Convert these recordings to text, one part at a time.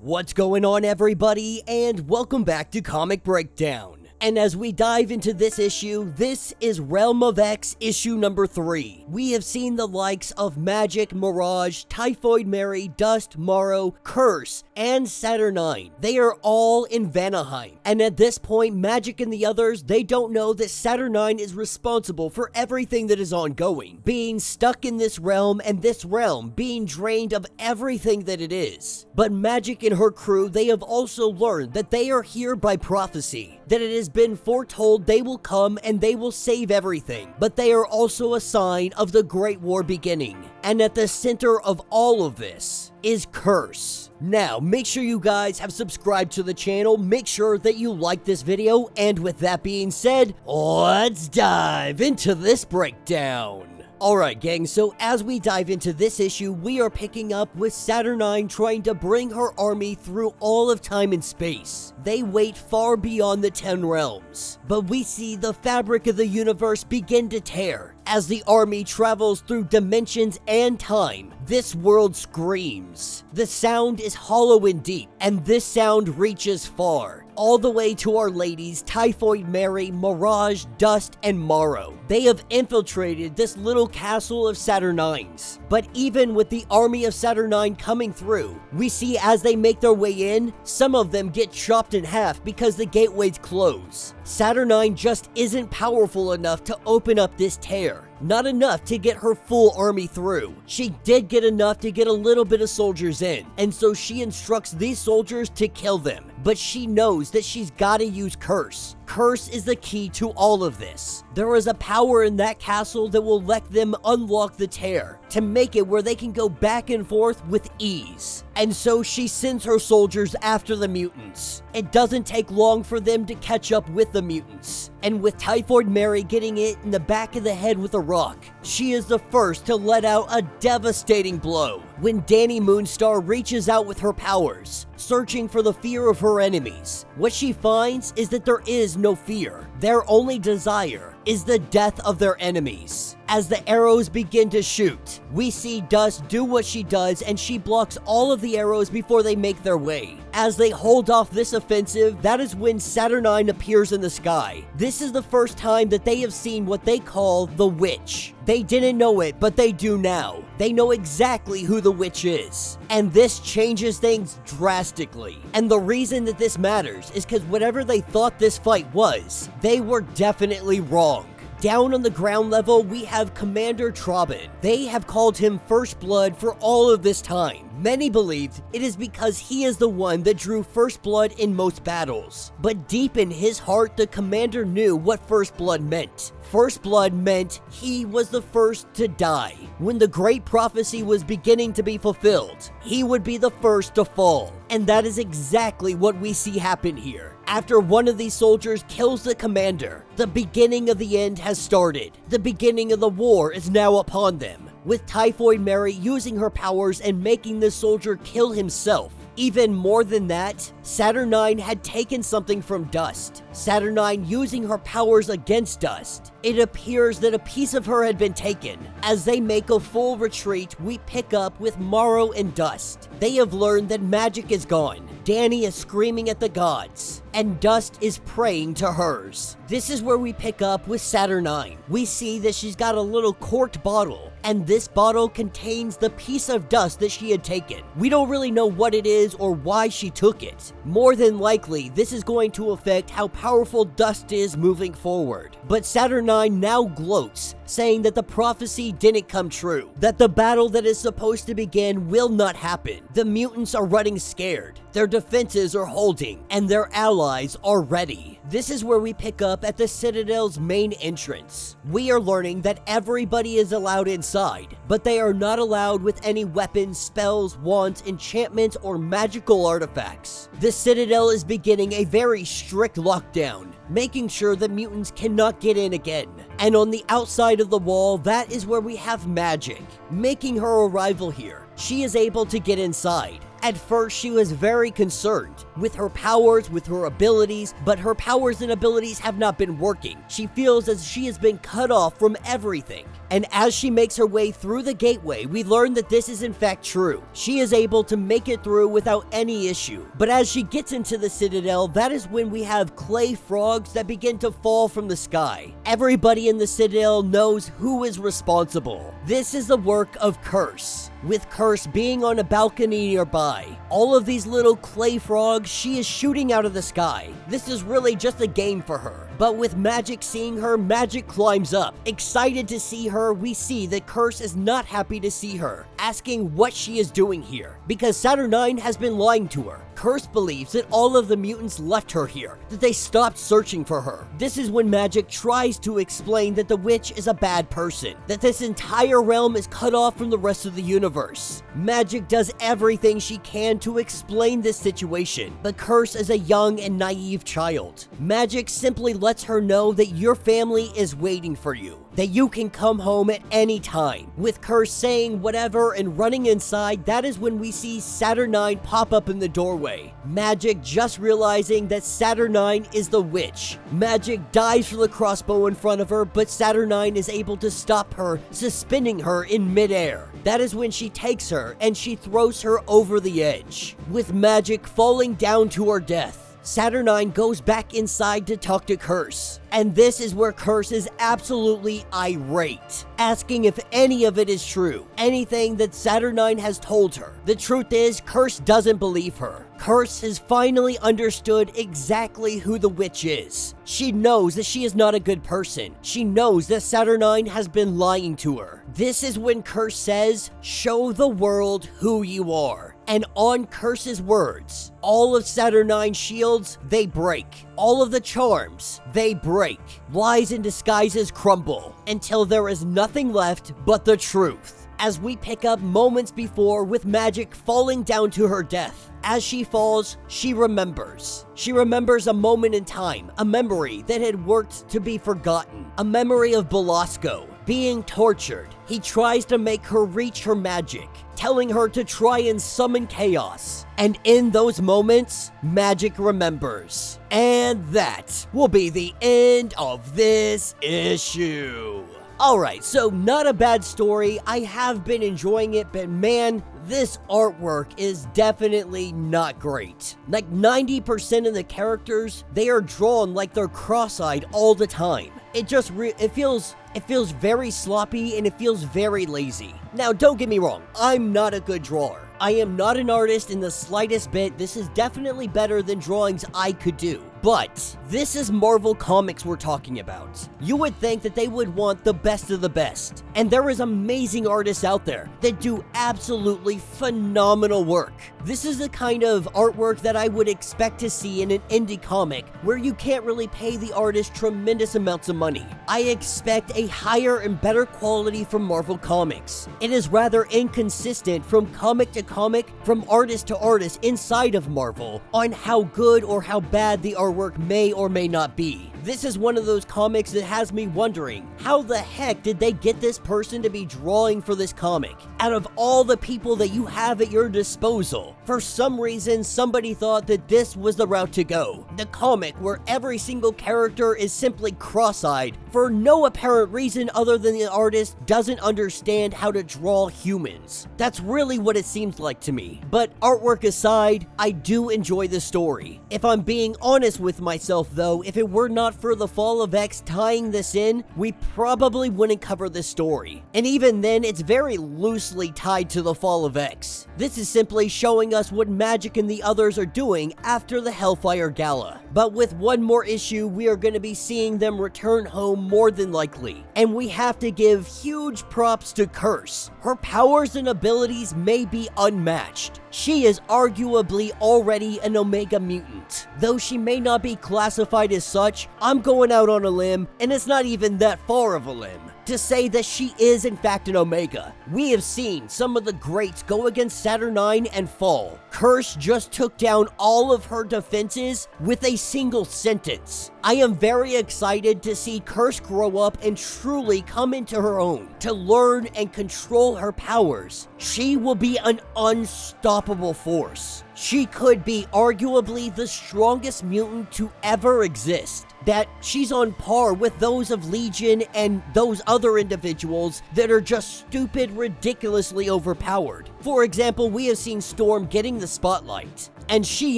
What's going on, everybody, and welcome back to Comic Breakdown. And as we dive into this issue, this is Realm of X issue number 3. We have seen the likes of Magik, Mirage, Typhoid Mary, Dust, Marrow, Curse, and Saturnine. They are all in Vanaheim. And at this point, Magik and the others, they don't know that Saturnine is responsible for everything that is ongoing, being stuck in this realm and this realm being drained of everything that it is. But Magik and her crew, they have also learned that they are here by prophecy, that it has been foretold they will come and they will save everything, but they are also a sign of the Great War beginning. And at the center of all of this is Curse. Now, make sure you guys have subscribed to the channel, make sure that you like this video, and with that being said, let's dive into this breakdown. Alright gang, so as we dive into this issue, we are picking up with Saturnine trying to bring her army through all of time and space. They wait far beyond the 10 realms, but we see the fabric of the universe begin to tear. As the army travels through dimensions and time, this world screams. The sound is hollow and deep, and this sound reaches far, all the way to our ladies Typhoid Mary, Mirage, Dust, and Marrow. They have infiltrated this little castle of Saturnine's. But even with the army of Saturnine coming through, we see as they make their way in, some of them get chopped in half because the gateways close. Saturnine just isn't powerful enough to open up this tear. Not enough to get her full army through. She did get enough to get a little bit of soldiers in, and so she instructs these soldiers to kill them. But she knows that she's gotta use Curse. Curse is the key to all of this. There is a power in that castle that will let them unlock the tear, to make it where they can go back and forth with ease. And so she sends her soldiers after the mutants. It doesn't take long for them to catch up with the mutants. And with Typhoid Mary getting it in the back of the head with a rock, she is the first to let out a devastating blow. When Danny Moonstar reaches out with her powers, searching for the fear of her enemies, what she finds is that there is no fear. Their only desire is the death of their enemies. As the arrows begin to shoot, we see Dust do what she does, and she blocks all of the arrows before they make their way. As they hold off this offensive, that is when Saturnine appears in the sky. This is the first time that they have seen what they call the Witch. They didn't know it, but they do now. They know exactly who the Witch is. And this changes things drastically. And the reason that this matters is because whatever they thought this fight was, they were definitely wrong. Down on the ground level, we have Commander Trobin. They have called him First Blood for all of this time. Many believed it is because he is the one that drew First Blood in most battles. But deep in his heart, the commander knew what First Blood meant. First Blood meant he was the first to die. When the great prophecy was beginning to be fulfilled, he would be the first to fall. And that is exactly what we see happen here. After one of these soldiers kills the commander, the beginning of the end has started. The beginning of the war is now upon them, with Typhoid Mary using her powers and making the soldier kill himself. Even more than that, Saturnine had taken something from Dust. Saturnine using her powers against Dust. It appears that a piece of her had been taken. As they make a full retreat, we pick up with Marrow and Dust. They have learned that Magik is gone. Danny is screaming at the gods, and Dust is praying to hers. This is where we pick up with Saturnine. We see that she's got a little corked bottle, and this bottle contains the piece of dust that she had taken. We don't really know what it is or why she took it. More than likely, this is going to affect how powerful Dust is moving forward. But Saturnine now gloats, saying that the prophecy didn't come true, that the battle that is supposed to begin will not happen. The mutants are running scared, their defenses are holding, and their allies are ready. This is where we pick up at the Citadel's main entrance. We are learning that everybody is allowed inside, but they are not allowed with any weapons, spells, wands, enchantments, or magical artifacts. The Citadel is beginning a very strict lockdown, making sure that mutants cannot get in again. And on the outside of the wall, that is where we have Magik. Making her arrival here, she is able to get inside. At first, she was very concerned with her powers, with her abilities, but her powers and abilities have not been working. She feels as she has been cut off from everything. And as she makes her way through the gateway, we learn that this is in fact true. She is able to make it through without any issue. But as she gets into the Citadel, that is when we have clay frogs that begin to fall from the sky. Everybody in the Citadel knows who is responsible. This is the work of Curse, with Curse being on a balcony nearby. All of these little clay frogs she is shooting out of the sky. This is really just a game for her. But with Magik seeing her, Magik climbs up. Excited to see her, we see that Curse is not happy to see her, asking what she is doing here, because Saturnine has been lying to her. Curse believes that all of the mutants left her here, that they stopped searching for her. This is when Magik tries to explain that the witch is a bad person, that this entire realm is cut off from the rest of the universe. Magik does everything she can to explain this situation, but Curse is a young and naive child. Magik simply lets her know that your family is waiting for you, that you can come home at any time. With Curse saying whatever and running inside, that is when we see Saturnine pop up in the doorway. Magik just realizing that Saturnine is the witch. Magik dives for the crossbow in front of her, but Saturnine is able to stop her, suspending her in midair. That is when she takes her and she throws her over the edge. With Magik falling down to her death, Saturnine goes back inside to talk to Curse. And this is where Curse is absolutely irate, asking if any of it is true, anything that Saturnine has told her. The truth is, Curse doesn't believe her. Curse has finally understood exactly who the witch is. She knows that she is not a good person. She knows that Saturnine has been lying to her. This is when Curse says, "Show the world who you are." And on Curse's words, all of Saturnine's shields, they break. All of the charms, they break. Lies and disguises crumble until there is nothing left but the truth. As we pick up moments before with Magik falling down to her death. As she falls, she remembers. She remembers a moment in time, a memory that had worked to be forgotten. A memory of Belasco being tortured. He tries to make her reach her magic, telling her to try and summon chaos. And in those moments, Magik remembers. And that will be the end of this issue. Alright, so not a bad story. I have been enjoying it, but man, this artwork is definitely not great. Like 90% of the characters, they are drawn like they're cross-eyed all the time. It just it feels very sloppy and it feels very lazy. Now, don't get me wrong, I'm not a good drawer. I am not an artist in the slightest bit. This is definitely better than drawings I could do. But this is Marvel Comics we're talking about. You would think that they would want the best of the best. And there is amazing artists out there that do absolutely phenomenal work. This is the kind of artwork that I would expect to see in an indie comic where you can't really pay the artist tremendous amounts of money. I expect a higher and better quality from Marvel Comics. It is rather inconsistent from comic to comic, from artist to artist inside of Marvel on how good or how bad the artwork may or may not be. This is one of those comics that has me wondering, how the heck did they get this person to be drawing for this comic? Out of all the people that you have at your disposal, for some reason somebody thought that this was the route to go. The comic where every single character is simply cross-eyed for no apparent reason other than the artist doesn't understand how to draw humans. That's really what it seems like to me. But artwork aside, I do enjoy the story. If I'm being honest with myself though, if it were not for the Fall of X tying this in, we probably wouldn't cover this story. And even then, it's very loosely tied to the Fall of X. This is simply showing us what Magik and the others are doing after the Hellfire Gala. But with one more issue, we are going to be seeing them return home more than likely. And we have to give huge props to Curse. Her powers and abilities may be unmatched. She is arguably already an Omega mutant. Though she may not be classified as such, I'm going out on a limb, and it's not even that far of a limb, to say that she is in fact an Omega. We have seen some of the greats go against Saturnine and fall. Curse just took down all of her defenses with a single sentence. I am very excited to see Curse grow up and truly come into her own, to learn and control her powers. She will be an unstoppable force. She could be arguably the strongest mutant to ever exist. That she's on par with those of Legion and those other individuals that are just stupid, ridiculously overpowered. For example, we have seen Storm getting the spotlight, and she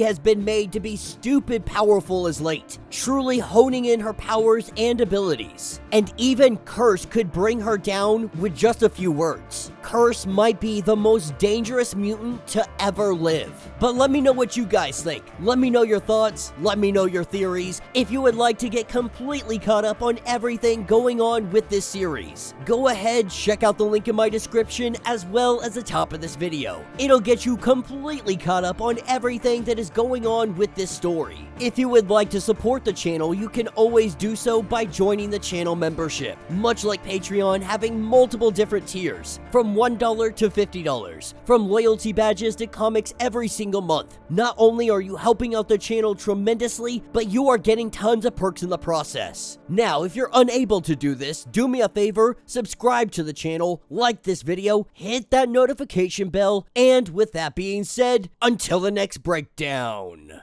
has been made to be stupid powerful as late, truly honing in her powers and abilities. And even Curse could bring her down with just a few words. Curse might be the most dangerous mutant to ever live. But let me know what you guys think. Let me know your thoughts, let me know your theories. If you would like to get completely caught up on everything going on with this series, go ahead, check out the link in my description as well as the top of this video. It'll get you completely caught up on everything that is going on with this story. If you would like to support the channel, you can always do so by joining the channel membership. Much like Patreon, having multiple different tiers, from $1 to $50, from loyalty badges to comics every single month. Not only are you helping out the channel tremendously, but you are getting tons of perks in the process. Now, if you're unable to do this, do me a favor, subscribe to the channel, like this video, hit that notification bell, and with that being said, until the next breakdown.